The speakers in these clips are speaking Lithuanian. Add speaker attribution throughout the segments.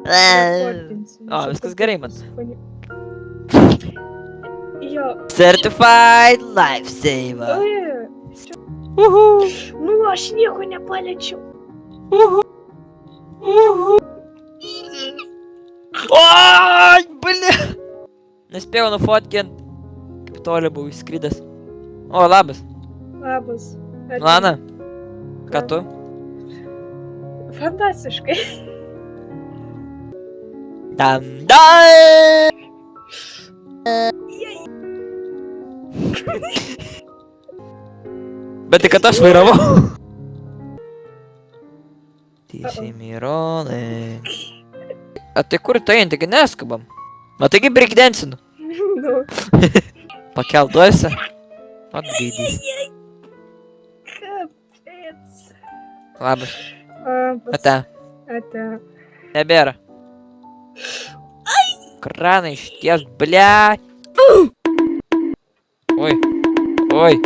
Speaker 1: O, viskas gerai man.
Speaker 2: Jo.
Speaker 1: Certified lifesaver.
Speaker 2: Oi,
Speaker 1: Uhu.
Speaker 2: nu, aš nieko nepaliečiau.
Speaker 1: Uhu. Uhu. Oi, blia. Nespėjau nufotkint. Kaip toli buvau įskridęs. O, labas.
Speaker 2: Labas. Ačiū.
Speaker 1: Lana. Ką tu?
Speaker 2: Fantastiškai.
Speaker 1: Dam dam. Bet tai kad aš vairavau. Tysimironai. A tai kur tai, taigi neskubam. Na taigi breakdancinu.
Speaker 2: Nu.
Speaker 1: Pakelduosi. Atgaidys.
Speaker 2: Kapец.
Speaker 1: Labas.
Speaker 2: Labas.
Speaker 1: Ate.
Speaker 2: Ate.
Speaker 1: Nebėra. Kraną išties, blia. Oi. Oi. Oi.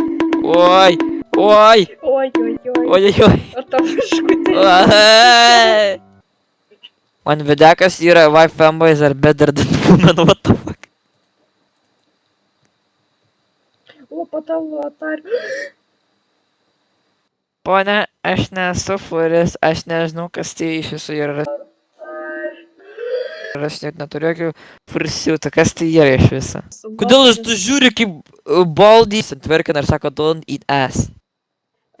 Speaker 1: Oi.
Speaker 2: Ой, ой, ой.
Speaker 1: Oi, oi, oi.
Speaker 2: O tavo škutė.
Speaker 1: Oi. Man videkas yra Why fanboys are better than women, what the fuck.
Speaker 2: O, po tavo atar.
Speaker 1: Pone, aš nesu furis, aš nežinau, kas tai iš viso yra. Ir aš net neturiu jokių fursiutų, kas tai yra iš viso. Kodėl aš tu žiūri kaip baldys antverkina ir sako don't eat ass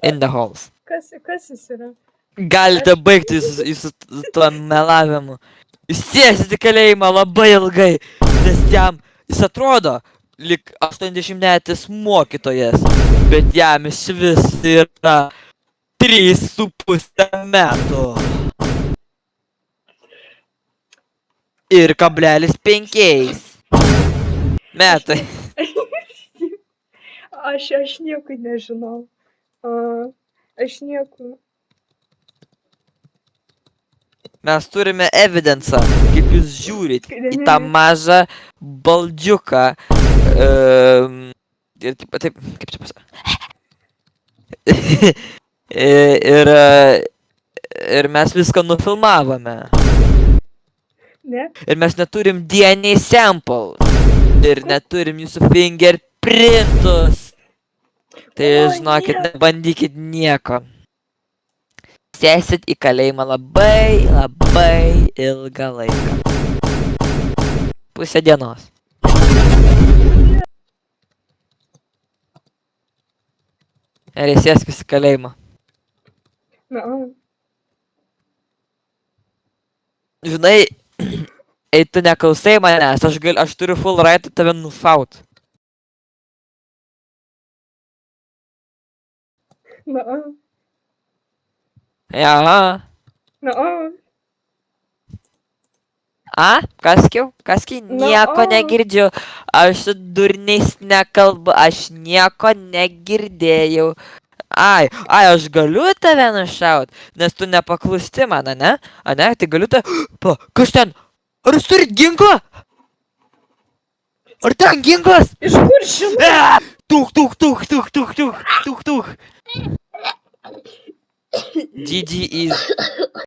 Speaker 1: in the halls.
Speaker 2: Kas jis yra?
Speaker 1: Galite baigti jūsų tuo melavimu. Jūs sėsit į kalėjimą labai ilgai, nes jis atrodo lyg 80-metis mokytojas, bet jam iš vis yra 3,5 metų. Ir kablelis 5 metai.
Speaker 2: Aš nieko nežinau. Aš nieko.
Speaker 1: Mes turime evidencą, kaip jūs žiūrit į tą mažą baldžiuką. Ir taip, kaip čia pasakė. Ir mes viską nufilmavome.
Speaker 2: Ne?
Speaker 1: Ir mes neturim DNA sample. Ir neturim jūsų fingerprintus. Tai žinokit, nebandykit nieko. Sėsit į kalėjimą labai, labai ilgą laiką. Pusę dienos. Ir įsėskis į kalėjimą.
Speaker 2: Na.
Speaker 1: Žinai, tu neklausai manęs, aš turiu full right tave nušaut.
Speaker 2: Na.
Speaker 1: Aha.
Speaker 2: Na.
Speaker 1: A? Kaskiau? Nieko negirdžiu. Aš su durniais nekalbu, aš nieko negirdėjau. Ai, aš galiu tave nušaut, nes tu nepaklusti man, ane? Ane, tai galiu tave... Pa, kas ten? Ar jūs turit ginklą? Ar ten ginklas?
Speaker 2: Iš kur žinai?
Speaker 1: Tuch. GG is